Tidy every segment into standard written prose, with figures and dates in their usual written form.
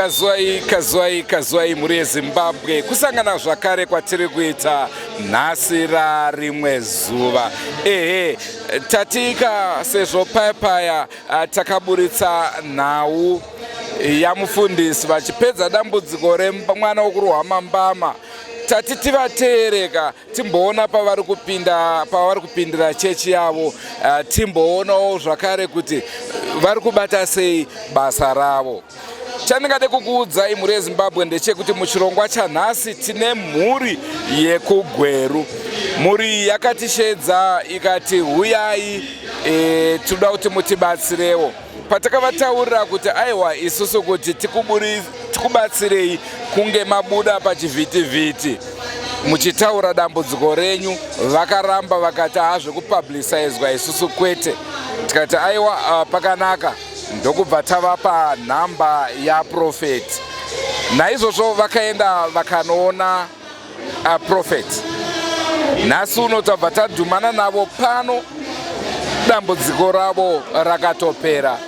Kazwai muri Zimbabwe kusangana zvakare kwatiri kuita nhasi rarimwe zuva. Tatika sezvo paya takaburitsa nhau yamufundisi vachipedza dambudziko remwana wokurwa mambama. Tati tivateereka timboona pavari kupindira chechi yavo, timboonawo zvakare kuti vari kubata sei basa ravo. Chandingade kukuudzai muri yeZimbabwe ndechekuti muchirongwa chanhasi tine mhuri yekuGweru. Mhuri yakatishedza ikati huyai toda kuti mutibatsirewo. Patakavataurira kuti aiwa isusu kuti tikubatsirei kunge mabuda pachivhitivhiti muchitaura dambudziko renyu, vakaramba vakati hazvekupublicizwa isusu kwete. Tikati aiwa pakanaka, ndokubva tavapa nhamba yaProfet. Naizvozvo vakaenda vakanoona Prophet. Nhasi uno tabva tadhumana navo pano, dambudziko ravo rakatopera.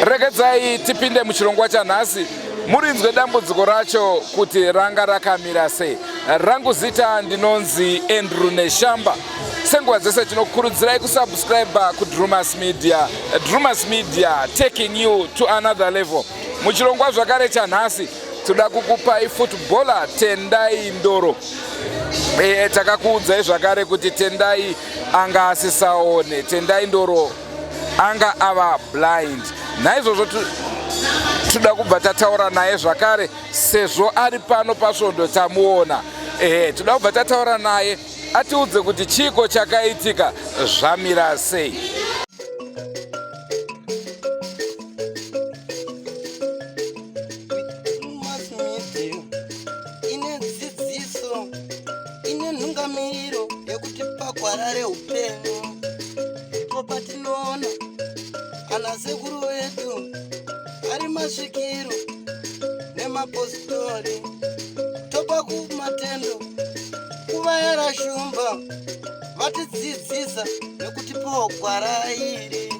Regedzai tipinde muchirongwa chanhasi murinzwe dambudziko racho kuti ranga rakamira sei. Rangu zita ndinonzi Andrew Neshamba. Senguva dzese tinokurudzirai kusubscribe kuDrumas Media. Drumas Media taking you to another level. Muchirongwa zvakare chanhasi toda kukupai footballer Tendai Ndoro. Takakuudzai zvakare kuti Tendai anga asisaone, Tendai Ndoro anga ava blind. Naizvozvo toda kubva tataura naye zvakare sezvo ari pano pasvondo tamuona. Toda kubva tataura naye atiudze kuti chiko chakaitika zvamira sei. Ine dzidziso, ine nhungamiro yekuti pagwara reupenyu ndipo patinoona ana sekuru vedu ari masvikiro nemapositori, topa kumatendo kuvayera shumba vatidzidzisa nekuti pogwara iri.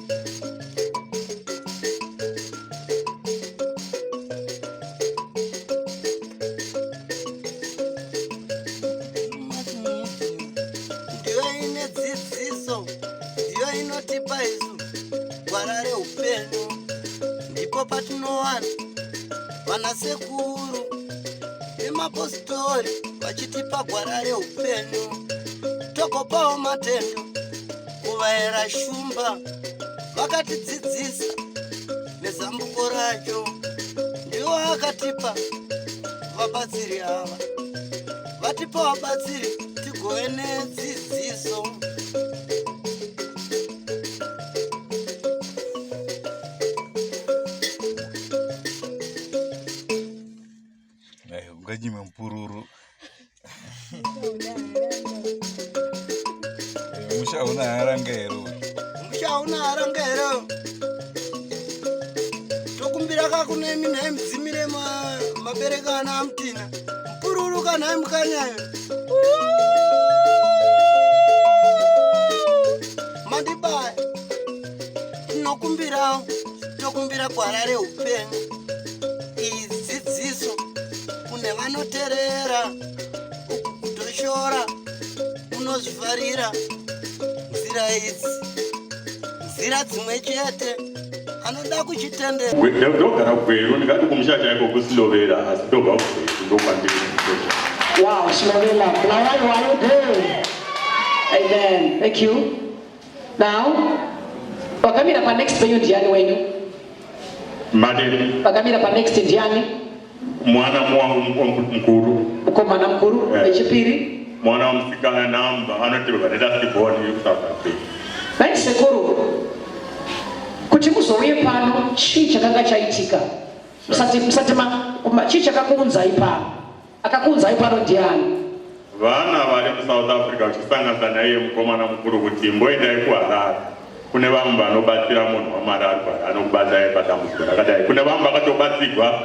Ndiyo ine dzidziso, ndiyo inotipa isu gwara reupenyu, ndipo patinowana vana sekuru nemapositori vachitipa gwara reupenyu, togopawo matendo kuvayera shumba vakatidzidzisa nezambuko racho. Ndivo vakatipa vabatsiri ava, vatipa vabatsiri tigove nedzidziso. Ngajime mpururu. Mushauna harangero. Tokumbira kakune mina mdzimire mabereka ana amtina. Mpururu kana mkanyayo. Mandibaya. Tokumbira gwara reupenyu. Idzidziso kune vanoteerera kutoshora unozvivharira nzira idzi, nzira dzimwe chete anoda kuchitendera. Ndogara kuGweru ndingati kumusha chaiko kusilovera asi ndobva kuGweru ndokwandiri. Wow, Silovera. Now what are you doing? Amen. Thank you. Now, pakamira pa next penyu ndiani wenyu? Madeni. Pakamira pa next ndiani? Mwana wangu mkuru. Mukomana mkuru wechipiri. Mwana wa musikana namba anotirwa nebasketball South Africa. Vai sekuru. Kuti muzouye pano chii chakanga chaitika? Musatema chii chakakuunzai pano? Akakuunzai pano ndiani? Vana vari muSouth Africa vachisangana naye mukomana mukuru kuti mboendai kuHarare. Kune vamwe vanobatsira munhu waMarari anokubatsai padambudziko rakadai. Kune vamwe vakatobatsirwa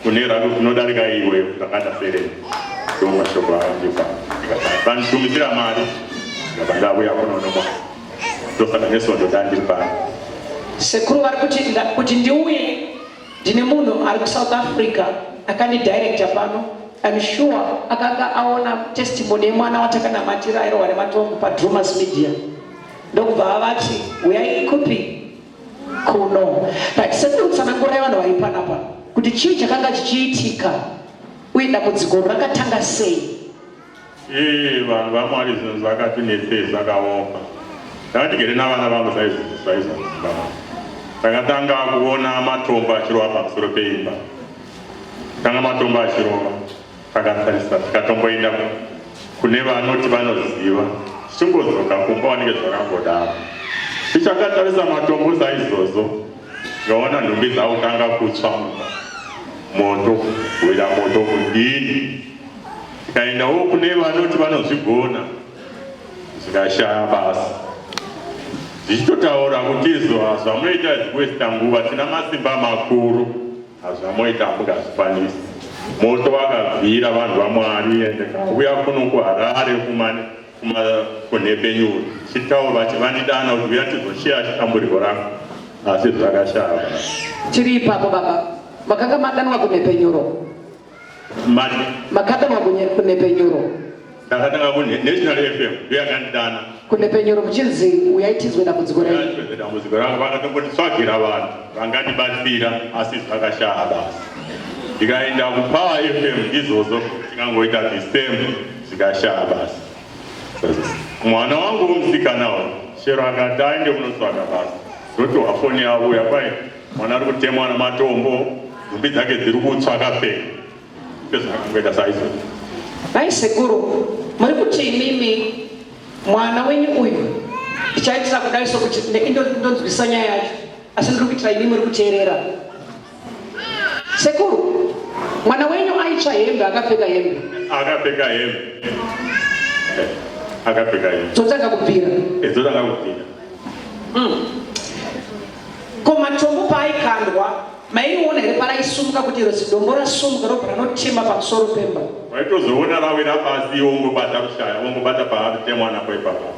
kune kunodarika iwe zvakadaserera. Mashoko avandipa vanditumizira mari ndavauya kunonomwa ndosaka nesondo dandiri pano. Sekuru vari kuti ndiuye ndine munhu ari kuSouth Africa akani director pano. I'm sure akanga aona testimony yemwana watakanamatira airo wari matongo paDrumas Media ndokubva avati uyai ikupi kuno. But sekutsanangura vanhu vari panapa kuti chii chakanga chichiitika uye dambudziko rakatanga sei. Vanhu vaMwari zvinhu zvakatinetsei zvakaoma. Ndakatigere navana vangu saizvozvo. Takatanga kuona matombo achirova pamusoro peimba. Tanga matombo achirova. Takatarisa tikatomboenda kune vanoti vanoziva. Tichingozvoka kumba wanenge zvakangodaro. Tichakatarisa matombo saizvozvo. Tikaona nhumbi dzakutanga kutsva moto, kuwira moto kudini. Tikaendawo kune vanoti vanozvigona. Zvikashaya basa. Zvichitotaura kuti zvamunoita zvikwesta nguva tina masimba makuru. Zvamunoita hamungazvikwanisi. Moto wakabvira vanhu vaMwari ende kauya kuno kuHarare kune penyuru. Chitaura vati vanidana kuti uya tizosheya chitamburiko rangu. Asi zvakashaya. Tiri ipapo baba. Makanga madanwa kune penyuru. Makadanwa kune penyuru. Ndakatanga kune National FM yakandidana. Kune penyuru muchinzi uyaitizwe dambudziko rangu. Uyaitizwe dambudziko rangu vakatongonditsvagira vanhu vangandibatsira asi zvakashaya basa. Ndikaenda kuPower FM izvozvo tikangoita distembo zvikashaya basa. Mwana wangu womusikana chero akati aende kunotsvaga basa ndoti wafoni yauya kwai mwana ari kutemwa namatombo nhumbi dzake dziri kutsva kapfeka ndozvakangoita saizvozvo. Sekuru muri kuti imimi mwana wenyu uyu ndichaitira kudai sokuti ndonzwisa nyaya yacho asi ndiri kuitira imimi muri kuteerera. Sekuru mwana wenyu aitsva hembe akapfeka hembe. Akapfeka hembe. Akapfeka hembe. Dzotanga kubvira. Dzotanga kubvira. Ko matombo paaikandwa mainoona here paraisumuka kuti dombo rasumuka robva ranotima pamusoro pemba. Waitozoona rawira pasi wongobata kushaya wongobata paanotemwa napo ipapo.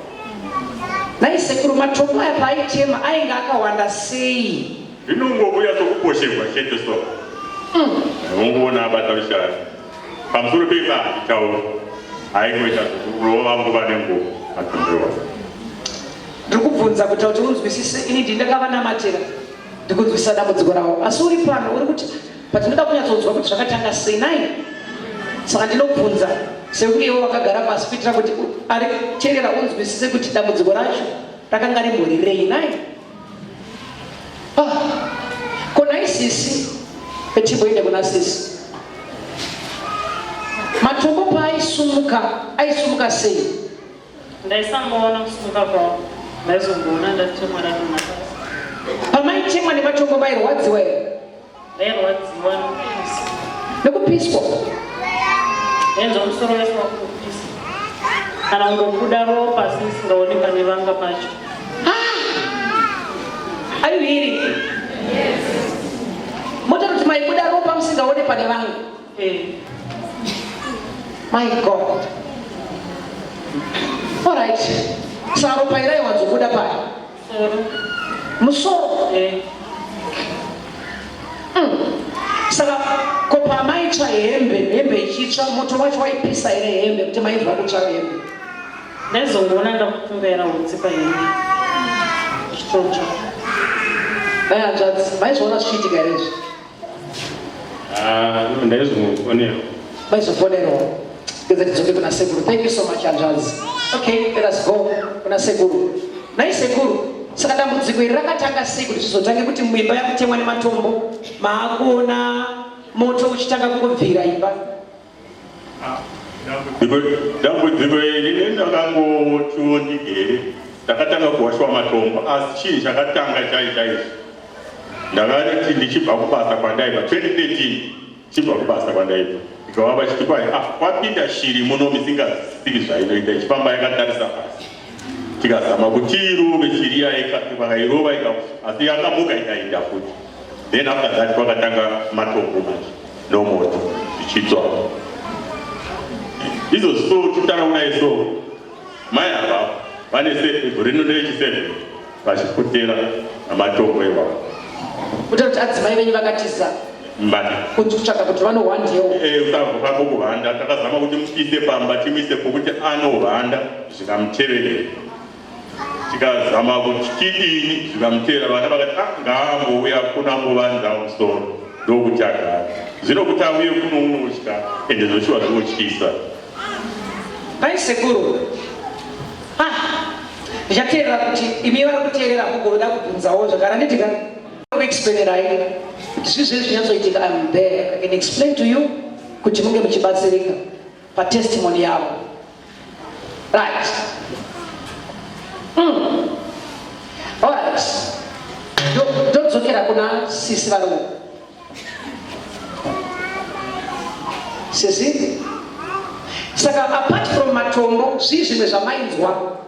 Sekuru matombo aya paaitema ainge akawanda sei? Inongobuya sokupошерwa chete so. Wongoona abata kushaya. Pamusoro pemba itaura. Haingoita kurova nguva nenguva matombo. Ndikubvunza kuti unzwisise ini ndindakavanamatira ndikunzwisisa dambudziko rawo asi uri pano uri kuti patinoda kunyatsonzwa kuti zvakatanga sei nai. Saka ndinobvunza sekunge iwo wakagara pasi kuitira kuti ari kuteerera unzwisise kuti dambudziko racho rakanga rimborirei nai. Kona isisi petimboende kuna sisi matombo paaisumuka sei? Ndaisamboona kusumuka kwawo ndaizomboona ndatemwa nanomasa. Pamaitemwa nematombo vairwadziwa here? Vairwadziwa nekupiswa. Enzo musoro wese wakupisa kana ungobuda ropa singaoni pane vanga pacho. Are you hearing? Yes. Motari kuti maibuda ropa musingaone pane vanga. My God. All right. Saka ropa ira iwanzobuda paya. Musoro. Saka kopa maitsva hembe ichitsva moto wacho waipisa here hembe kuti maibva kutsva hembe. Ndaizongoona ndakupungaira utsi pahembe chitocho. Hanzvadzi maizvoona zvichiitika here izvi? Ndaizofonera. Maizofonerawo. Tidzoke kuna sekuru. Thank you so much hanzvadzi. Okay, let us go kuna sekuru. Nai sekuru. Saka dambudziko iri rakatanga sei kuti zvizotange kuti muimba yakutemwa nematombo maakuona moto uchitanga kungobvira imba? Dambudziko iri ndakangotionigere ndakatanga kuwashwa matombo asi chinhu chakatanga chaizvo ndakati ndichibva kubasa kwandaibva 2013 chibva kubasa kwandaibva ndikava vachiti kwai kwapinda shiri muno misingazisiri zvainoita ichifamba yakatarisa pasi tikazama kuti irove shiri yakairova asi yakamuka ikaenda futi then after that kwakatanga matombo manje nomoto zvichitsva izvozvi so titarauna iso mai ava vane rino nechi7 vachipotera namatombo iwawo kuti adzimai venyu vakatiza mbati kuti kutsvaga kuti vanohwandewo usabva pako kuhwanda. Takazama kuti muise pamba timuise pokuti anohwanda zvikamuteverera. Tikazama kuti tidini zvikamutevera, vana vakati ngaambouya kunambovanza musoro ndokuti agara. Zvino kuti auye kuno unotya ende zvochiwa zvotyisa. pai sekuru ndichateerera kuti imi vari kuteerera mugoda kubvunzawo zvakara nditika kuexplainerai kuti zvizvezvi zvinyatsoitika. I'm there, I can explain to you kuti munge muchibatsirika patestimony yavo. Right. Alright. Ndodzokera kuna sisi varume. Sisi? Saka apart from matombo, zvii zvimwe zvamainzwa?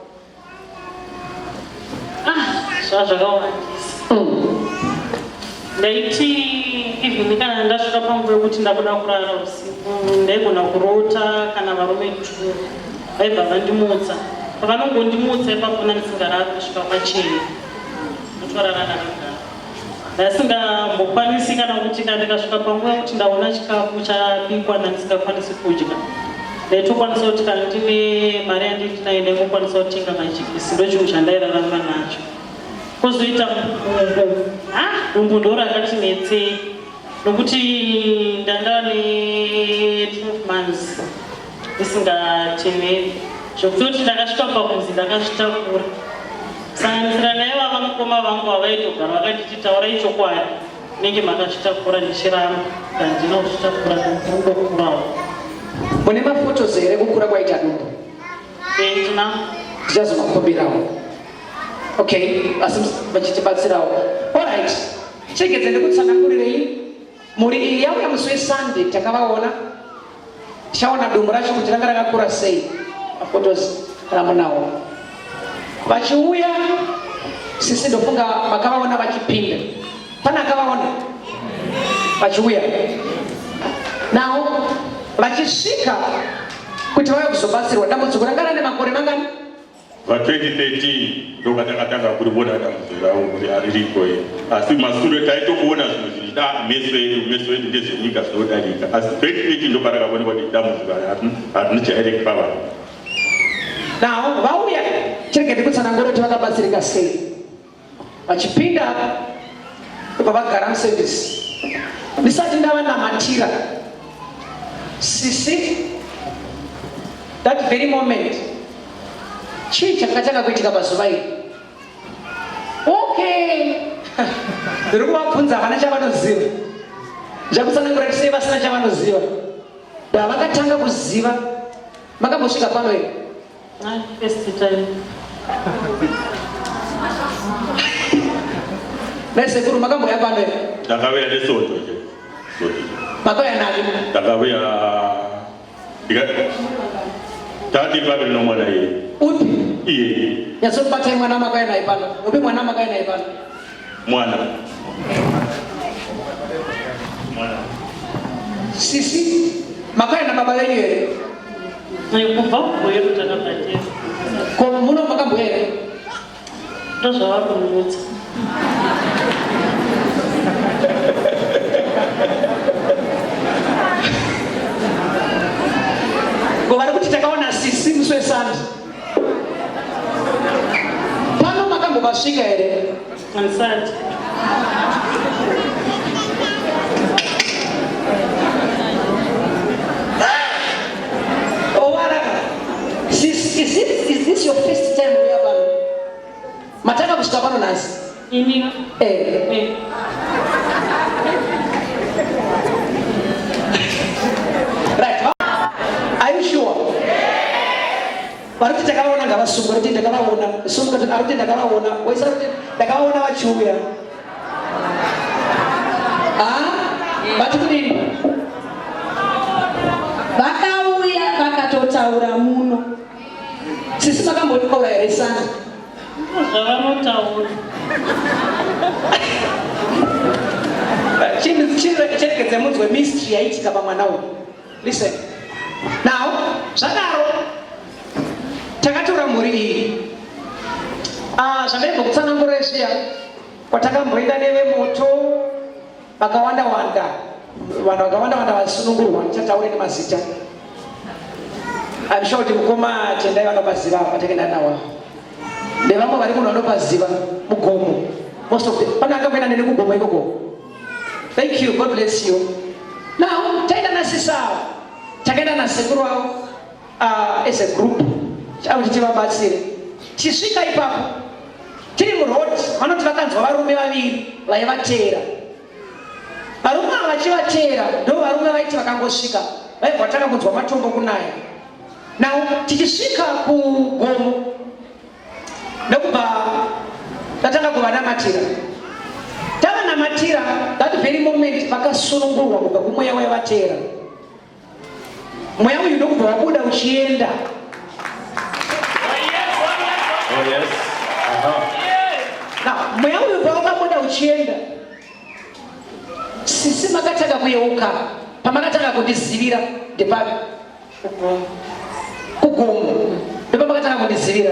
Zvazvakawandisa. Ndaiti even kana ndasvika panguva yekuti ndakuda kurara usiku, ndaigona kurota kana varume 2 vaibva vandimutsa. Pavanongondimutsa ipapo ndisingarari kusvika pachena. Ndotorara ndakagara. Ndasingambokwanisi kana kuti ndikasvika panguva yekuti ndaona chikafu chabikwa ndandisingakwanisi kudya. Ndaitokwanisa kuti kana ndine mari yandinayo ndaingokwanisa kutenga majikisi, ndochimwe chandairarama nacho. Kozoita dumbu ndo rakati netsei nokuti ndanga ne 12 months ndisingatemeri zvokutoti ndakasvika pakunzi ndakazvitakura. Sanganisira naye vavanokoma vangu vavaitogara vakanditi taurai chokwadi nenge makazvitakura ndichiramba ndandina kuzvitakura ndokurawo. Mune mafotos here kukura kwaita dumbu? Ndina ndichazomakomberawo. Okay, asi vachitibatsirawo. Alright, chegedze ndikutsanangurirei. Muri iyi yauya musi weSunday takavaona. Tichaona dumbu racho kuti ranga rakakura sei. Mafotos ramunawo. Vachiuya, sisi ndofunga makavaona vachipinda. Pana akavaona? Vachiuya. Now, vachisvika kuti vauya kuzobatsirwa dambudziko ranga rane makore mangani? Va 2013 ndo katakatanga kuribona dambudziko ravo kuti haririko. Asi mashure taitokuona zvinhu zvichida meso edu ndezvenyika zvinodarika. Asi 2013 ndo parakaonekwa kuti dambudziko harina chaireki pavanhu. Now, vauya chirege ndikutsanangura kuti vakabatsirika sei. Vachipinda pavagara muservice. Ndisati ndavanamatira sisi, that very moment chii chakatanga kuitika pazuva iri? Okay. Ndiri kuvabvunza havana chavanoziva. Ndakutsanangura kuti sei vasina chavanoziva. Vakatanga kuziva. Makambosvika pano here? First time. Naisekuru makamboya pano here? Ndakauya nesoto. Makauya nani? Ndakauya tati papi nomwana iye. Upi? Iye. Yasobatai mwana makauya naye pano. Upi mwana makauya naye pano? Mwana. Sisi makauya na baba wenyu here? Kubva kubweru takabhatira. Ko muno makamboya here? Ndozvavarkumutsa. Vari kuti takaona sisi musi weSunday. Pano makambobasvika here? Ansati. Is this your first time here pano? Mataka kusvika pano nhasi? Ini. Right. Are you sure? Vari kuti takavaona ngavasunga kuti ndakavaona. Sunga kuti ndakavaona. Waisa kuti ndakavaona vachiuya. Vati kudini? Vakauya vakatotaura muno. Sisi makambotaura here Sunday? Zvavanotaura. Cherekedze munzwe mystery yaitika pamwana uyu. Listen. Now, zvadaro takatora mhuri iyi. Zvandaibva kutsanangura zviya Kwatakamboenda nevemoto vakawanda wanda, vanhu vakawanda wanda vasunungurwa, ndichataure nemazita. I'm sure kuti mukoma Tendai vanopaziva patakaenda nawo. Nevamwe vari kuno vanopaziva mugomo. Most of them. Pana akamboenda nene kugomo ikoko. Thank you, God bless you. Now, taenda na sisa, takaenda na sekuru wao as a group. Chavo chichivabatsire. Tisvika ipapo, tiri murodi, vanoti vakanzwa varume vaviri vaivatera. Varume ava vachivatera, ndo varume vaiti vakangosvika, vaibva takangonzwa matombo kunaya. Now, tichisvika kugomo, ndokubva tatanga kuvanamatira. Tavanamatira, that very moment vakasunungurwa kubva kumweya waivatera. Mweya uyu ndokubva wabuda uchienda. Oh yes. Now, mweya uyu pawakabuda uchienda, sisi makatanga kuyeuka, pamakatanga kundizivira ndepapi? Kugomo. Ndepamakatanga kundizivira.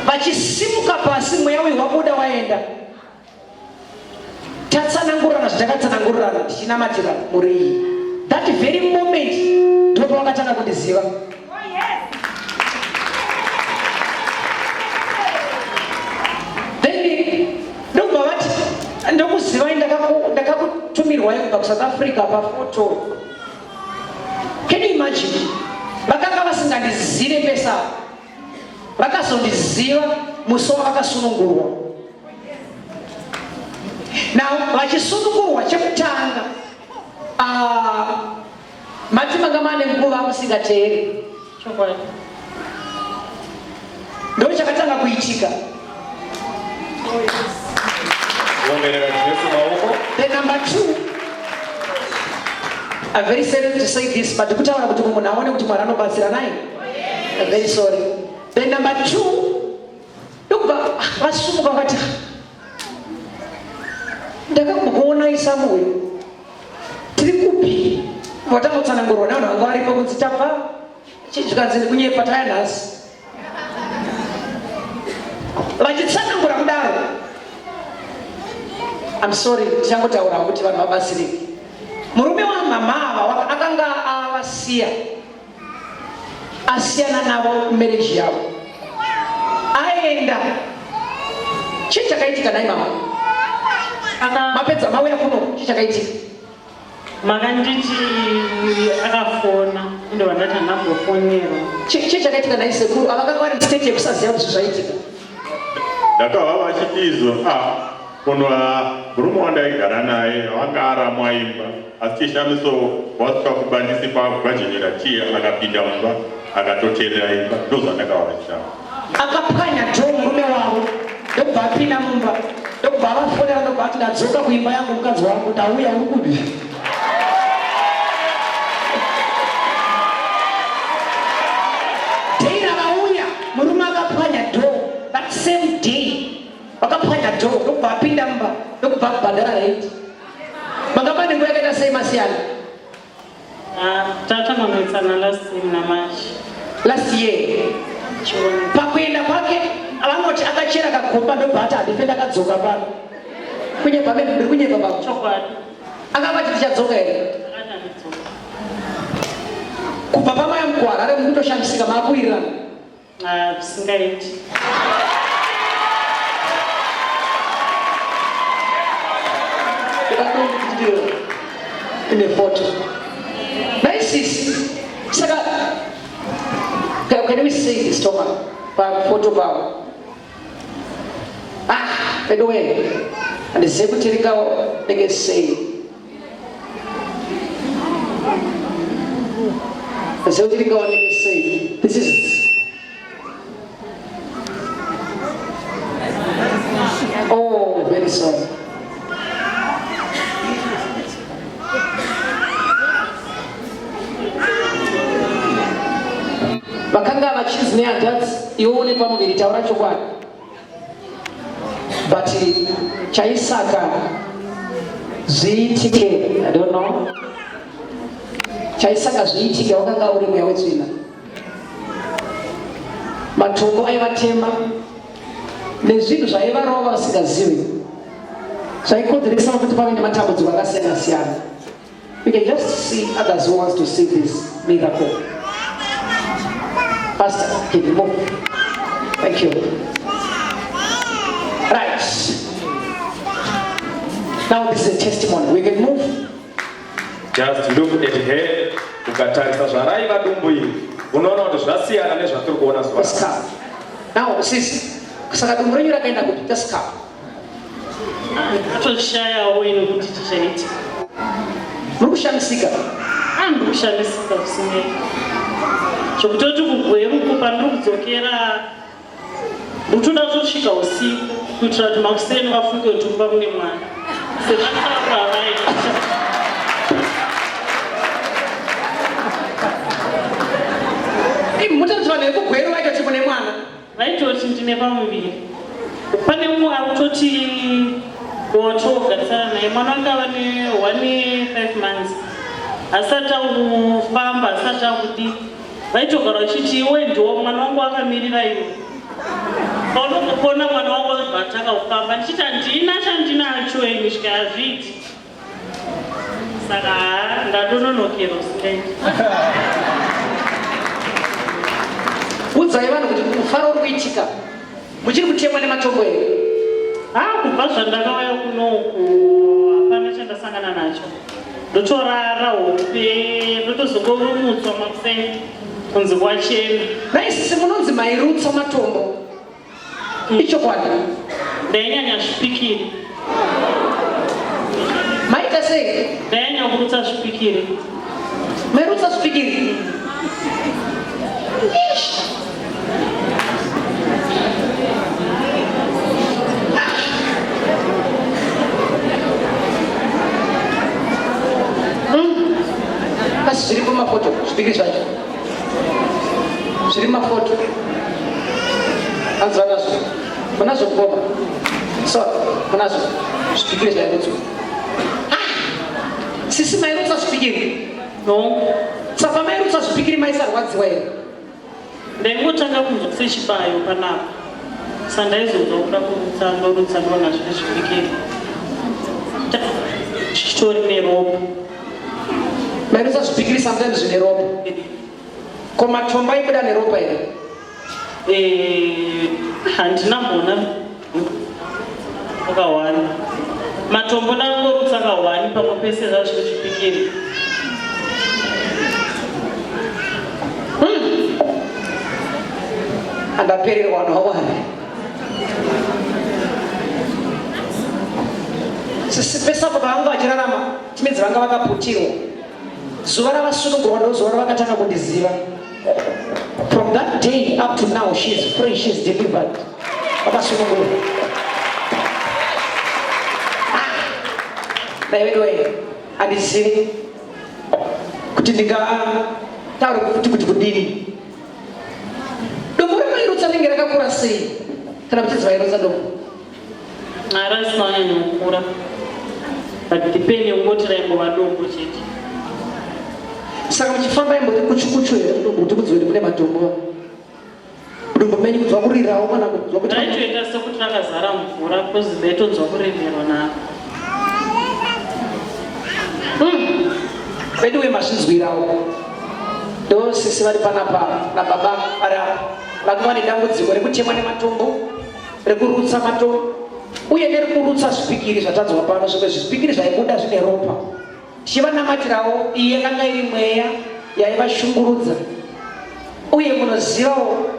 Vachisimuka pasi, mweya uyu wabuda waenda. Tatsanangurana zvatakatsanangurana tichinamatira muri. That very moment ndipo vakatanga kundiziva. Ndokuziva ndakakutumirwa kubva kuSouth Africa pafoto. Can you imagine? Vakanga vasingandizive pesa, vakazondiziva musi wavakasunungurwa. Now, vachisunungurwa chekutanga, mati manga mane nguva musingateeri. Ndo chakatanga kuitika. Then number two, I'm very sorry to say this, but I'm very sorry. Then number two, look back, ndakakuona isamuwe tiri kupi vatangotsanangurwa navanhu vanga varipo kunzi tapa chizvikanzini kunyepa tayanhasi vachitsanangura kudaro. I'm sorry, tichangotaura kuti vanhu vabasirike. Murume wamama ava akanga avasiya, asiyana navo marriage yavo, aenda. Chii chakaitika nai mama? Mapedza mauya kuno, chii chakaitika? Makanditi akafona, ndo vandati anambofonera. Chii chakaitika nai sekuru? Avakanga vari state yekusaziva kuti zvaitika. Ndakava vachitizo kuno murume wandaigara naye wanga aramwa imba, asi chishamiso wasvika kubandisi kwagwajenyera chiya akapinda mumba akatoteerera imba. Ndozvandakava vachitamba. Akapwanya dho murume wavo, ndokubva apinda mumba, ndokubva avafonera, ndokubva ati ndadzoka kuimba yangu mukadzi wangu, ndauya uri kudi. Dei rakauya, murume akapwanya dho, that same day. Vakapwanya dho, ndokubva apinda mumba, ndokubva kubhadhara rent. Makamba nenguva yakaita sei masiyana? Tatangonoitsana last year naMarch. Last year. Pakuenda kwake vanoti akachera kakomba ndobva ati handifenda akadzoka pano. Kunyepa mberi kunyepa pano. Chokwadi. Akavati tichadzoka here. Kubva pamaya mukuharare mukutoshandisika maakuwirirana. Singaiti. In the photo. Nice. Saka, can we say this talk? Photo power. By the way, and the secretary they can say. The secretary they can say. This is. Oh, very sorry. Vakanga vachizi neadhats ione pamuviri taura chokwadi. But chaisaka zviitike, I don't know. Chaisaka zviitike wakanga uri mweya wetsvina. Matombo aivatema, nezvinhu zvaivarova vasingazivi zvaikonzeresa kuti pave nematambudziko akasiyana-siyana. We can just see others who wants to see this miracle. Pastor, can you move? Thank you. Right. Now this is a testimony. We can move. Just look at her. Ukatarisa zvaraiva dumbu iyi. Unoona kuti zvasiyana nezvatiri kuona zuva. Now sis, saka dumbu renyu rakaenda kuti taska. Atoshayawo ino kuti tichaita. Muri kushamisika? Muri kushamisika kusinei. Zvokutoti kugweruko pandiri kudzokera ndotoda kutosvika usiku kuitira kuti makuseni vafunge kuti kumba mune mwana. Sevakapa vaita. Mutati vanhu vekugweru vaitoti mune mwana? Vaitoti ndine pamuviri. Pane mumwe ari kutoti watogarisana naye mwana wake ava ne 5 months. Asati akufamba, asati akudi. Vaitogara vachiti iwe ndiwo mwana wangu akamirira iwe. Paunokuona mwana wangu akatanga kufamba ndichiti handina chandinacho ini svika yazviti. Saka ndadononokera usingaiti. Udzai vanhu kuti mufaro uri kuitika muchiri kutemwa nematombo here? Kubva zvandakauya kunoku hapana chandasangana nacho. Ndotorara hope ndotozongorumutswa makuseni kunzi kwachena. Naisisi munonzi mairutsa matombo ichokwadi? Ndainyanya zvipikiri. Maita sei? Ndainyanya kurutsa zvipikiri. Mairutsa zvipikiri? Kasi zviri pamafoto zvipikiri zvacho zviri mafoto anzwa nazvo munazvo kukoma so munazvo zvipikiri zvairutswa. Sisi mairutsa zvipikiri? No. Saka mairutsa zvipikiri maisarwadziwa here? Ndaingotanga kunzwa sechibayo panapa. Saka ndaizonzwa kuda kurutsa ndorutsa ndona zvine zvipikiri. Chitori neropa. Mairutsa zvipikiri sometimes zvine ropa. Ko matombo aibuda neropa here? Handina mbona akawani. Matombo ndangorutsa akawani pamwe pese zvazvine zvipikiri. Andapererwa nawani. Sisi pesa pavanga vachirarama timidzi vanga vakaputirwa. Zuva ravasunungurwa ndozuva ravakatanga kundiziva. From that day up to now she is free, she is delivered. Vakasunungurwa. Naiwewe handizivi kuti ndingataura kuti kudini. Dombo ramairutsa rinenge rakakura sei kana kuti vairutsa dombo? Harasina kunyanya kukura. But depende ngoti raimbova dombo chete. Saka muchifamba imboti kuchukuchu here kuti kudziwiri kune matombo. Dombo menyu kudzwa kurirawo kana kudzwa kuti raitoita sekuti rakazara mvura kozi ndaitonzwa kuremerwa naro. Beduwe mazvinzwirawo. Ndo sisi vari panapa nababa vari apa vanga vane dambudziko rekutemwa nematombo, rekurutsa matombo uye nerikurutsa zvipikiri zvatadzwa pano. Zvimwe zvipikiri zvaibuda zvine ropa. Tichivanamatirawo iye yakanga iri mweya yaivashungurudza. Uye munozivawo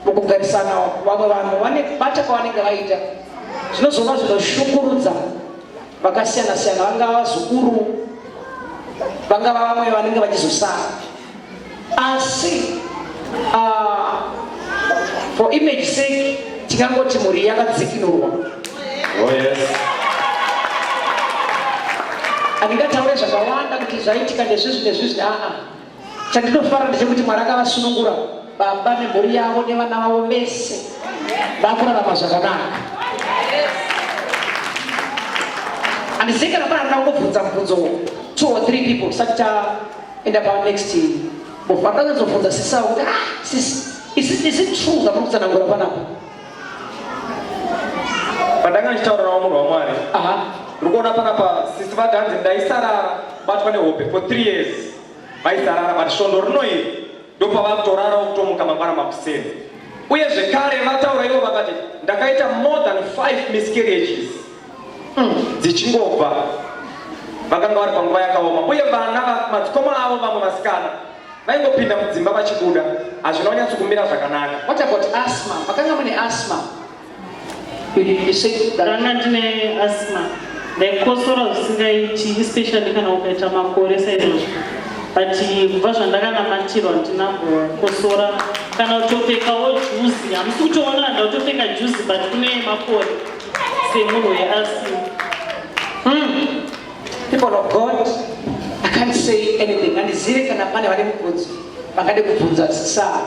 mukugarisana vamwe vanhu vane bata kwavanenge vaita zvinozova zvinoshungurudza vakasiyana-siyana, vangava vazukuru, vangava vamwe vanenge vachizosara. Asi for image sake tingangoti mhuri yakadzikinurwa. Oh yes. Handingataure zvakawanda kuti zvaitika nezvizvi. Chandinofara ndechekuti Mwari akavasunungura baba nemhuri yavo nevana vavo vese vakurarama zvakanaka. Handizivi kana pana ndangobvunza mubvunzo 2 or 3 people tisati taenda panext bofa. Ndakazobvunza sisavo kuti is it true zvamuno kutsanangura panapa? Padanga nchitaura wa munhu wa Mwari. Rukuona panapa sisi vadhanzi ndaisarara batwa nehope for 3 years. Vaisarara matisvondo rinoiri ndopa vakutorara kutomuka mangwana makuseni. Uye zvekare vataura ivo vakati ndakaita more than 5 miscarriages. Dzichingobva vakanga vari panguva yakaoma. Uye vana madzikoma avo vamwe vasikana vaingopinda mudzimba vachibuda hazvina kunyatsokumira zvakanaka. What about asthma? Vakanga mune asthma? You said that Ranga ndine asthma. Ndaikosora zvisingaiti, especially kana ukaita makore saizvozvo. But kubva zvandakanamatira ndinambokosora. Kana utopfekawo juzi, hamusi kutoona ndautopfeka juzi but kune makore semunhu weasthma. People of God, I can't say anything. Handizivi kana pane vane mubvunzo vangade kubvunza saa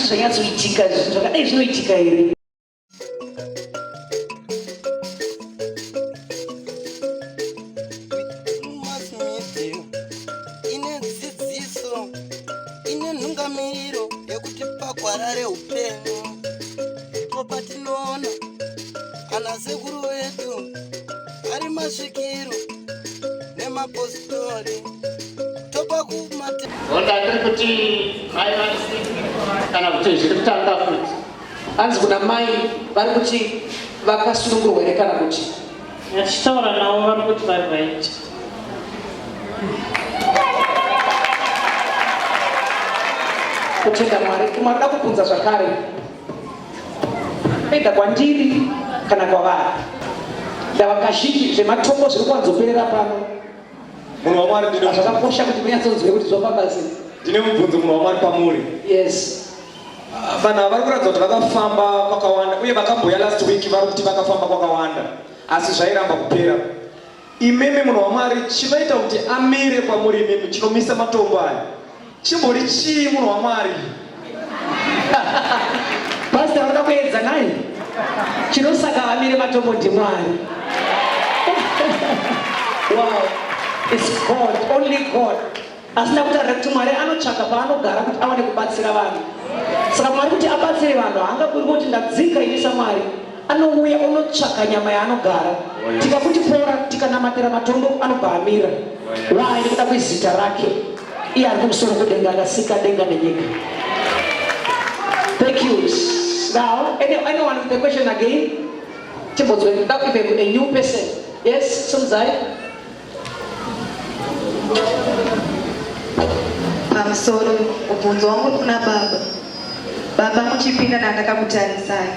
zvanyatsoitika zvakadai zvinoitika here. Ine dzidziso, ine nhungamiriro yekuti pagwara reupenyu ndipo patinoona ana sekuru vedu ari masvikiro nemapositori topa kumate Onda tiri kuti mai vanisi kana kuti zviri kutanga futi. Hanzi kuna mai vari kuti vakasunungurwa here kana kuti Achitaura navo vari kuti vari right. kutenda Mwari. Mwari da kubvunza zvakare enda kwandiri kana kwavari. Ndava kazhinji zvematombo zviri kuwanzoperera pano. Munhu wa Mwari ndine Zvakakosha kuti munyatsonzwe kuti zvofamba sei. ndine mubvunzo munhu wa Mwari pamuri. Yes. Vanhu vari kuratidza kuti vakafamba kwakawanda uye vakambouya last week vari kuti vakafamba kwakawanda asi zvairamba kupera. Imimi munhu wa Mwari chinoita kuti amire kwamuri imimi chinomisa matombo aya chimbori chii munhu wa Mwari? Pastor vanoda kuedza naye chinosaka amire matombo ndimwari. Wow, it's God, only God. Asina kutarira kuti Mwari anotsvaka paanogara kuti awane kubatsira vanhu. Saka Mwari kuti abatsire vanhu haangaburi kuti ndadzika inisa Mwari. Anouya unotsvaka nyama yaanogara. Tikakuti pora tikanamatira matombo anobva amira. Why? Nekuda kwezita rake. Iye ari kumusoro kudenga akasika denga nenyika. Thank you. Now, anyone with the question again? Chibodzwe, that if a new person. Yes, Sumzai. Pamusoro ubvunzo wangu kuna baba muchipinda nandakakutarisai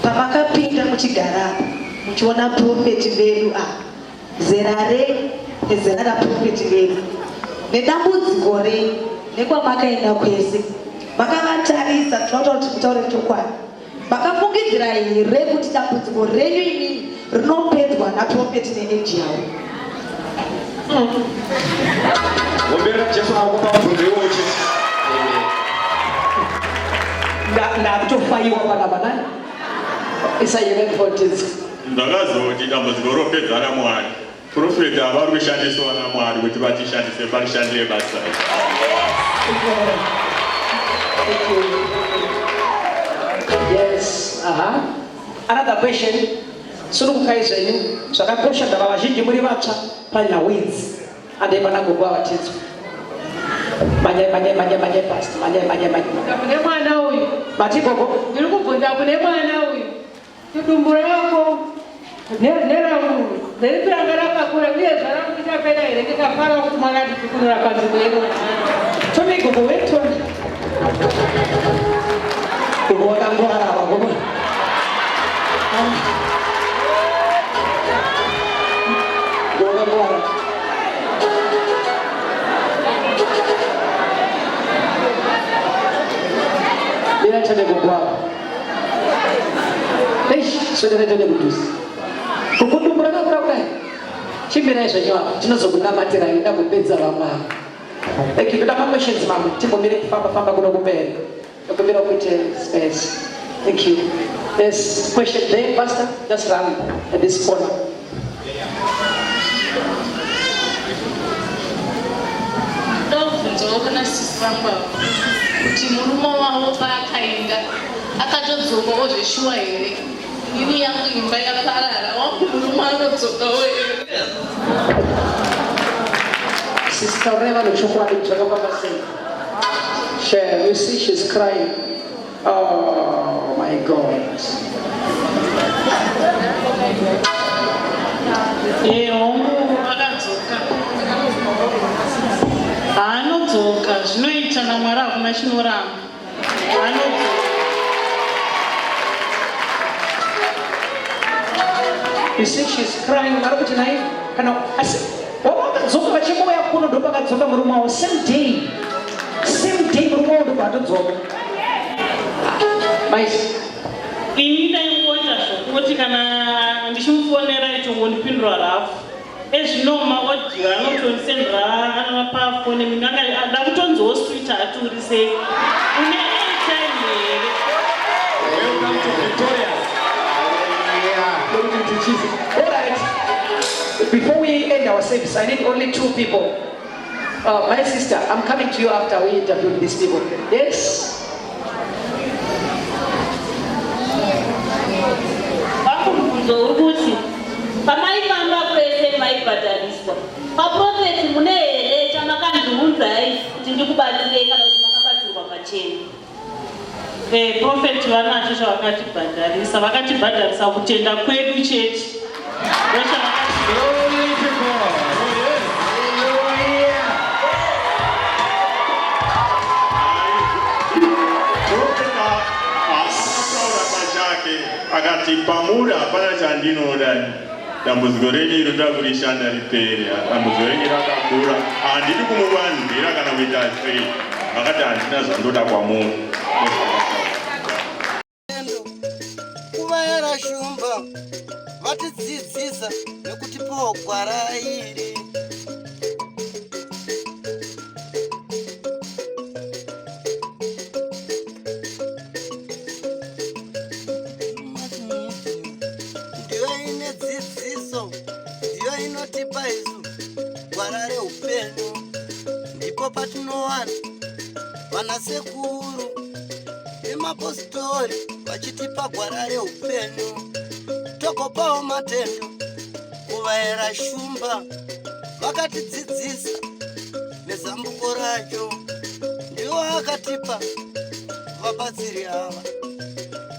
pamakapinda muchigara muchiona profeti vedu zera renyu nezera raprofeti vedu nedambudziko renyu nekwamakaenda kwese makavatarisa tinotaura kuti mutaure chokwadi makafungidzira here kuti dambudziko renyu inini rinopedzwa naprofeti neeji yavo? Wombera Jesu nakupa mubvunzo iwochi. Ndakutofaiwa pana vanani. Isaiah 14. Ndakazoti dambudziko ropedza naMwari. Profeti havari kushandiswa naMwari kuti vatishandise varishandire basa. Yes. Another question. Surukai zvenyu zvakakosha ndava vazhinji muri vatsva pana wins ande pana gogo vatedzwa manye pastor manye kune mwana uyu mati gogo ndiri kubvunza kune mwana uyu kudumbu rako nerangu nderipiranga rakakura uye zvarangu ndichapeda here ndikafara kuti mwana ndichikunura panzvimbo yedu tome gogo wetoni gogo wakangwarava gogo Bila chane gogo. Saudara kudusi. Kukudumbura kudai. Chimbira izvo nyawa tinozokunamatira ida kupedza vamwe. Ekikuda questions mamwe timbomire kufamba kuno kumberi. Tokumbira kuite space. Thank you. There's question there, Pastor. Just run at this corner. Ndobvunzawo sisi vangu kuti murume wavo paakaenda akatodzokawo zveshuwa here ini yangu imba yaparara wakumuruma anodzoka wewe. Sister Reva lochokwadi chakapamba sei. Share, you see she's crying. Oh my God. Hongu akadzoka. Anodzoka zvinoita naMwari hakuna chinoramba. Anodzoka. You see she's crying. Marakuti nai kana asi wakadzoka vachimboya kuno ndo pakadzoka murume wavo same day murume wavo ndo paatodzoka. Maisi Ini ndaingoita zvokuti kana ndichimufonera itongondipindura rafu. Ezvinoma wadhiwa anotondisendera pafoni munhu ada kutonzoswita aturi sei. Une airtime here. Welcome to Victoria. Glory to Jesus. all right. Before we end our service, I need only 2 people. My sister, I'm coming to you after we interview these people. Yes. Vakumbuzo ukuthi pamaifamba kwese maibhadhariswa paprofeti mune here chamakandiunzai kuti ndikubatsirei kana kuti makabatsirwa pachena. Profeti vanacho chavakatibhadharisa. Vakatibhadharisa kutenda kwedu chete. Glory to God. Akati pamuda hapana chandinoda. Dambudziko renyu roda kurishanda ripere. Dambudziko renyu rakakura. Handidi kumuvanzira kana kuita sei. Akati handina zvandoda kwamunhu. Kuvaera shumba vatidzidzisa nekutipawo gwara iri. Ndiyo ine dzidziso, ndiyo inotipa isu gwara reupenyu. Ndipo patinowana vanasekuru nemapostori vachitipa gwara reupenyu. Tokopawo matendo kuvaera shumba vakatidzidzisa nezambuko racho. Ndiwo akatipa vabatsiri ava.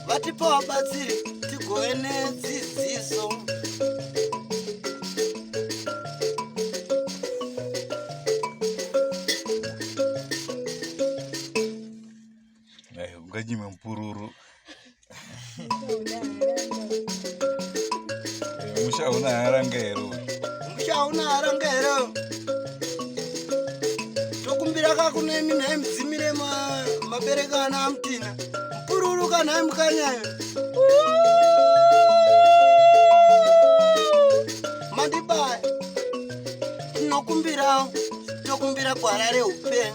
Vatipa vabatsiri tigove nedzidziso. Unganyime mpururu. Mushauna harangero. Mushauna harangero. Tokumbira kakune mina mdzimire mabereka ana amtina. Mpururu kana mkanyayo. Mandibaya. Tinokumbirawo. Tokumbira gwara reupenyu.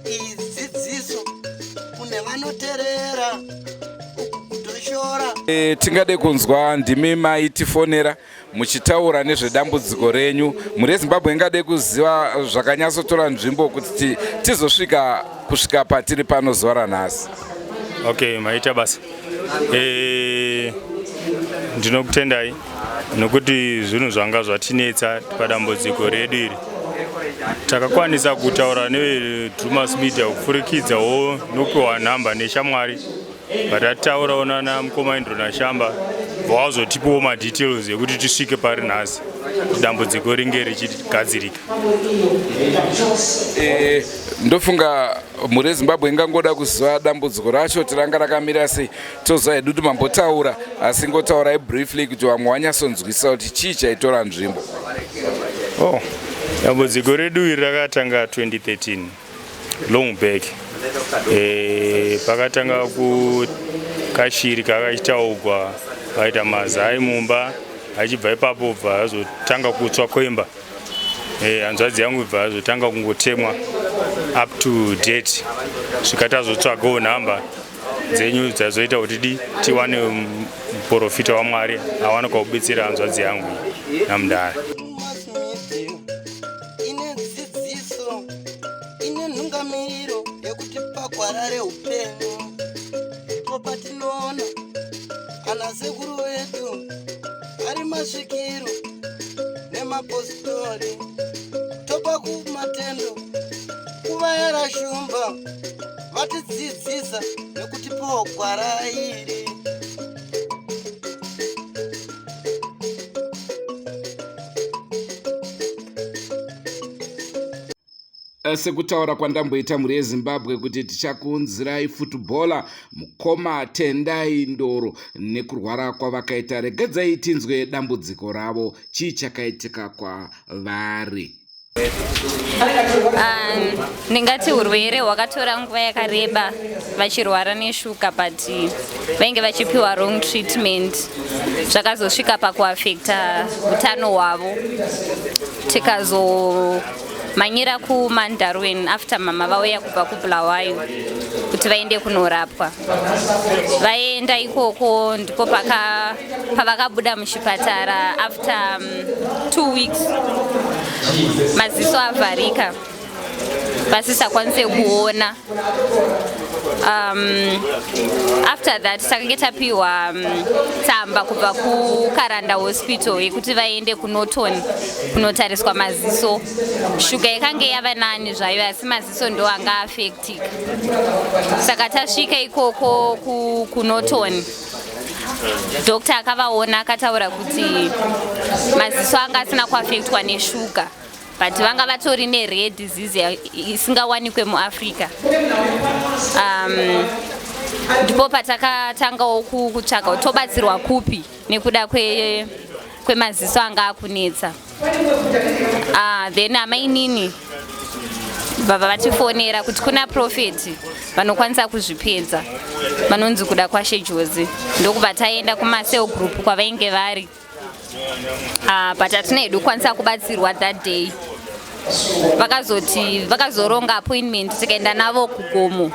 Idzidziso kune vanoteerera kutoshora. Tingade kunzwa ndimi maitifonera muchitaura nezvedambudziko renyu. Muri Zimbabwe ingade kuziva zvakanyatsotora nzvimbo kuti tizosvika kusvika patiri pano zuva ranhasi. Okay, maita basa. Ndinokutendai nokuti zvinhu zvanga zvatinetsa padambudziko redu iri. Takakwanisa kutaura neDrumas Media kupfurikidzawo nokupiwa nhamba neshamwari. Vatataurawo nana mukoma Indro naShamba vazotipawo madetails ekuti tisvike pari nhasi dambudziko ringe richigadzirika. Ndofunga muri Zimbabwe ingangoda kuziva dambudziko racho tiranga rakamira sei. Toziva hedu kuti mambotaura asi ngotaurai briefly kuti vamwe vanyatsonzwisisa kuti chii chaitora nzvimbo. Dambudziko redu iri rakatanga 2013 long back. Pakatanga kukashiri kakachitaugwa vaita mazai mumba achibva ipapo bva azotanga kutswa kwemba. Hanzvadzi yangu bva azotanga kungotemwa up to date. Zvikatazotsvagawo nhamba dzenyu dzazoita kuti tiwane muprofita waMwari awane kubetsera hanzvadzi yangu namudhara. Ine dzidziso, ine nhungamiriro yekutipa gwara reupenyu. Ndipo patinoona ana sekuru vedu ari masvikiro nemapositori topa kumatendo kuvayara shumba vatidzidzisa nekutipawo gwara iri. Sekutaura kwandamboita mhuri yeZimbabwe kuti tichakuunzirai futubhola mukoma Tendai Ndoro nekurwara kwavakaita. Regedzai tinzwe dambudziko ravo, chii chakaitika kwavari. Ndingati urwere hwakatora nguva yakareba vachirwara neshuka but vainge vachipiwa wrong treatment zvakazosvika pakuafekta utano hwavo. Tikazomanyira kuMandarwen after mama vauya kubva kuBulawayo kuti vaende kunorapwa. Vaenda ikoko ndipo pavakabuda muchipatara after 2 weeks maziso avharika vasisakwanise kuona. After that takange tapiwa tsamba kubva kuKaranda Hospital yekuti vaende kuNorton kunotariswa maziso. Shuga yakange yava nani zvayo asi maziso ndo anga affectika. Saka tasvika ikoko kuNorton, doctor akavaona akataura kuti maziso anga asina kuaffectwa neshuga but vanga vatori nerare disease isingawanikwe muAfrica. Ndipo patakatangawo kutsvaga tobatsirwa kupi nekuda kwemaziso anga akunetsa. Then amainini baba vatifonera kuti kuna profeti vanokwanisa kuzvipedza vanonzi kuda kwaShe Jose. Ndokubva taenda kumasel group kwavainge vari. But hatina hedu kwanisa kubatsirwa that day. Vakazoronga appointment tikaenda navo kugomo.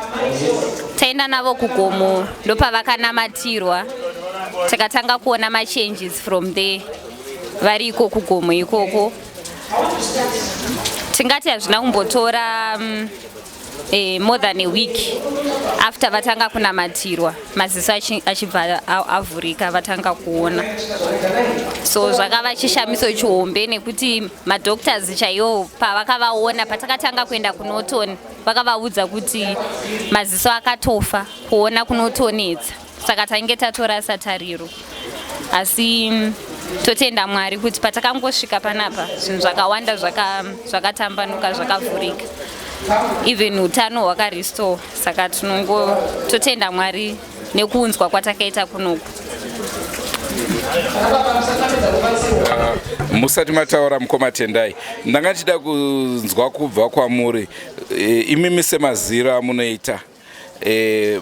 Taenda navo kugomo ndopavakanamatirwa. Takatanga kuona machanges from there. Vari iko kugomo ikoko. Tingati hazvina kumbotora more than a week after vatanga kunamatirwa maziso achibva avhurika vatanga kuona. So zvakava chishamiso chihombe nekuti madoctors chaiwo pavakavaona patakatanga kuenda kuNorton vakavaudza kuti maziso akatofa kuona kunotonetsa. Saka tange tatorasa tariro. Asi totenda Mwari kuti patakangosvika panapa zvinhu zvakawanda zvakatambanuka zvakavhurika. Even utano hwakarestore. Saka totenda Mwari nekuunzwa kwatakaita kunoku. Musati mataura mukoma Tendai, ndanga ndichida kunzwa kubva kwamuri imimi semaziro amunoita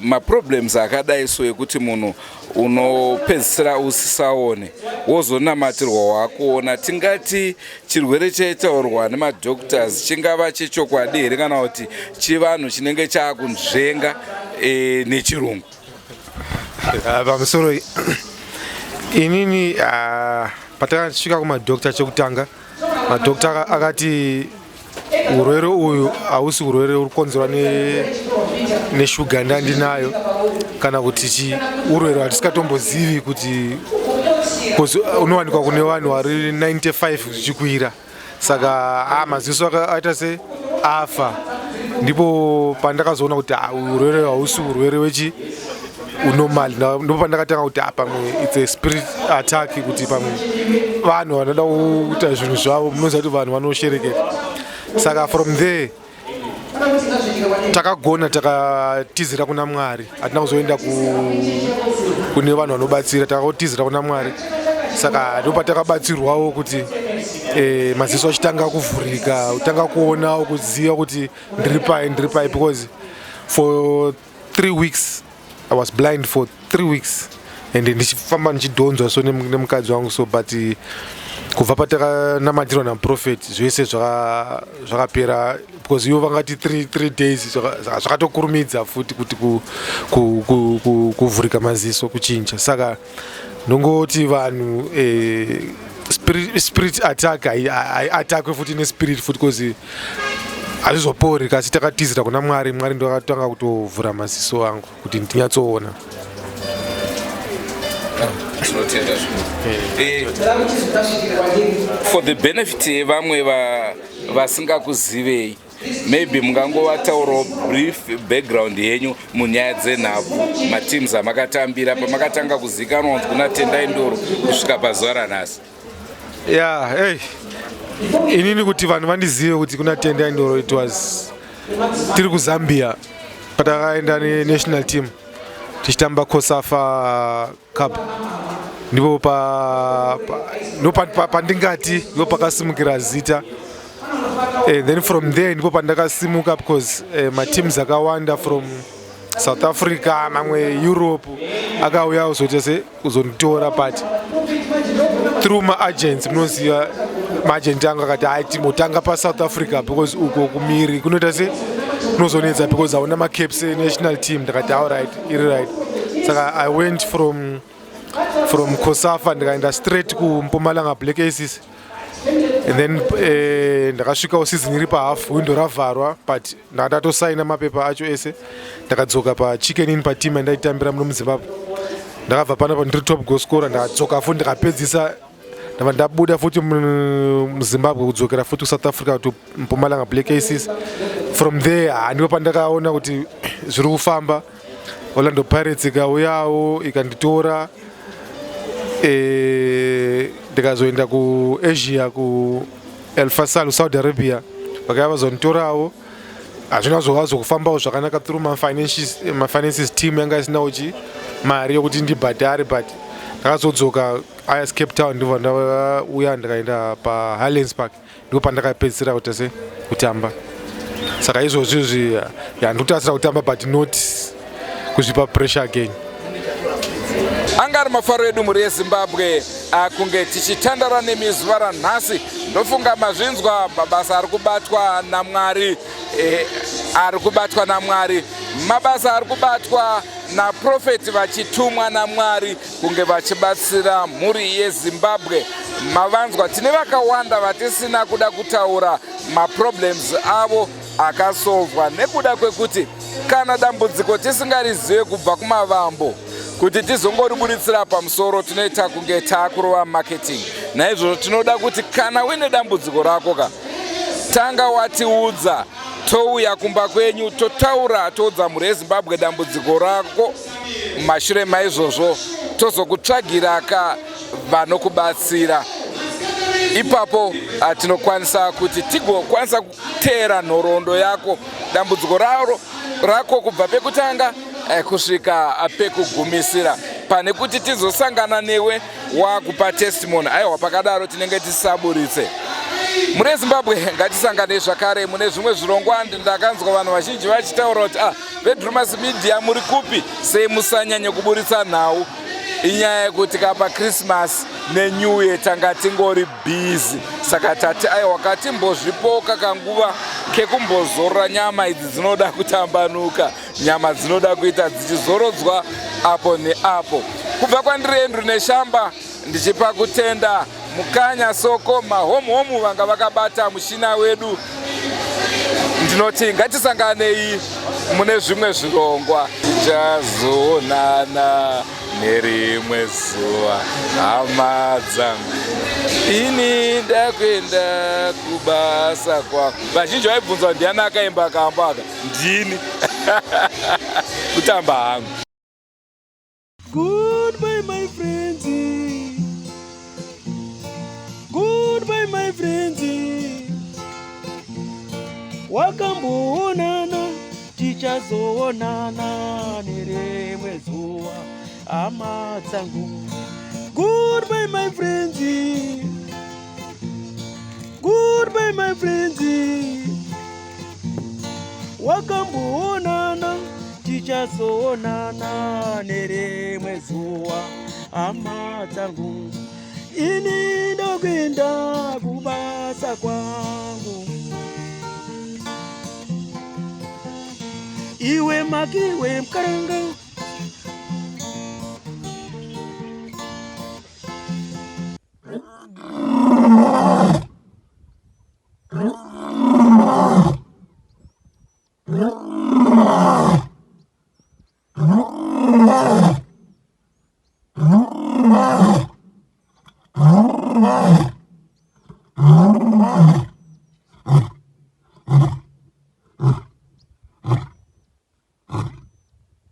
maproblems akadai so ekuti munhu unopedzisira usisaone wozonamatirwa wakuona. Tingati chirwere chaitaurwa nemadoctors chingava chechokwadi here kana kuti chivanhu chinenge chaakunzvenga nechirungu? Pamusoro inini patakasvika kumadoctor chekutanga, madoctor akati urwere uyu hausi urwere urikonzerwa neshuga ndandinayo kana kuti urwere hatisingatombozivi kuti unowanikwa kune vanhu vari 95 zvichikwira. Saka maziso akaita se afa. Ndipo pandakazoona kuti urwere hausi urwere unormal. Ndipo pandakatanga kuti pamwe it's a spirit attack, kuti pamwe vanhu vanoda kuita zvinhu zvavo munoziva kuti vanhu vanosherekera. Saka from there takagona takatizira kuna Mwari. Hatina kuzoenda kune vanhu vanobatsira, takatizira kuna Mwari. Saka ndipo patakabatsirwawo kuti maziso achitanga kuvhurika, utanga kuonawo kuziva kuti ndiri pai because for 3 weeks I was blind for 3 weeks and ndichifamba ndichidhonzwa so nemukadzi wangu. So but kubva patakanamatirwa naprofeti zvese zvakapera because ivo vangati 3 days zvakatokurumidza futi kuti kuvhurika maziso kuchinja. Saka ndongoti vanhu spirit attack haiatakwe futi nespirit futi because hazvizopori. Kasi takatizira kuna Mwari ndo akatanga kutovhura maziso angu kuti ndinyatsoona. tinotenda for the benefit yevamwe vasingakuzivei, maybe mungangowataurawo brief background yenyu munyaya dzenhabvu, mateams amakatambira pamakatanga kuzivikanwa kuti kuna Tendai Ndoro kusvika pazuva ranhasi. Inini kuti vanhu vandizive kuti kuna Tendai Ndoro it was tiri kuZambia patakaenda nenational team tichitamba COSAFA Cup, ndipo pandingati ndipo pakasimukira zita. Then from there ndipo pandakasimuka because mateams akawanda from South Africa, mamwe Europe akauya kuzonditora, but through maagents munoziva maagent angu akati hai timotanga paSouth Africa because uko kumiri kunoita se kunozonetsa because hauna macaps national team. Ndakati alright, iri right. Saka I went from COSAFA ndikaenda straight kuMpumalanga Black Aces, and then ndakasvika season iri pahalf window ravharwa, but ndakatosaina mapepa acho ese ndakadzoka paChicken Inn pateam yandaitambira muno muZimbabwe. Ndakabva panapa ndiri top goal scorer, ndakadzoka futi ndikapedzisa ndabva ndabuda futi muZimbabwe kudzokera futi kuSouth Africa kuti Mpumalanga Black Aces. From there ndipo pandakaona kuti zviri kufamba. Orlando Pirates ikauyawo ikanditora, ndikazoenda kuAsia kuEl Fasal Saudi Arabia, vakauya vazonditorawo. Hazvina zvokufambawo zvakanaka through mafinances team yanga isinawo mari yokuti ndibhadhare, but ndakazodzoka IS Cape Town ndibva ndauya ndikaenda paHighlands Park, ndipo pandakapedzisira kutamba. Saka izvozvi ndikutarisira kutamba but not kuzvipa pressure again. Anga ari mafaro edu muri yeZimbabwe akunge tichitandara nemizuva ranhasi. Ndofunga mazvinzwa mabasa ari kubatwa naMwari, mabasa ari kubatwa naprofeti vachitumwa naMwari kunge vachibatsira mhuri yeZimbabwe. Mavanzwa tine vakawanda vatisina kuda kutaura maproblems avo akasolvwa nekuda kwekuti kana dambudziko tisingarizive kubva kumavambo kuti tizongoriburitsira pamusoro tinoita kunge taakurova marketing. Naizvozvo tinoda kuti kana uine dambudziko rako tanga watiudza, touya kumba kwenyu totaura, toudza mhuri yeZimbabwe dambudziko rako. Mashure maizvozvo tozokutsvagira vanokubatsira. Ipapo tinokwanisa kuti tigokwanisa kuteera nhoroondo yako, dambudziko rako kubva pekutanga kusvika pekugumisira, pane kuti tizosangana newe wakupa testimony. Aiwa, pakadaro tinenge tisaburitse. Muri yeZimbabwe ngatisangane zvakare mune zvimwe zvirongwa. Ndakanzwa vanhu vazhinji vachitaura kuti Bedroomas Media muri kupi, sei musanyanya kuburitsa nhau. Inyaya yekuti kapa Christmas neNew Year tanga tingori busy. Saka tati aiwa katimbozvipoka kanguva kekumbozorora nyama idzi dzinoda kutambanuka, nyama dzinoda kuita dzichizorodzwa apo neapo. Kubva kwandiri Andrew Neshamba ndichipa kutenda Mukanya Soko mahomu vanga vakabata mushina wedu. Ndinoti ngatisanganei mune zvimwe zvirongwa. Tichazoonana nerimwe zuva, hama dzangu, ini ndakuenda kubasa kwangu. Vazhinji vaibvunzwa ndiani akaimba kamba aka, ndini. Kutamba hangu. Goodbye my friends, goodbye my friends, wakamboonana tichazoonana nerimwe zuva, hama dzangu. Goodbye my friends, goodbye my friends, wakamboonana tichazoonana nerimwe zuva, hama dzangu. Ini ndokuenda kubasa kwangu, iwe makiwe mkaranga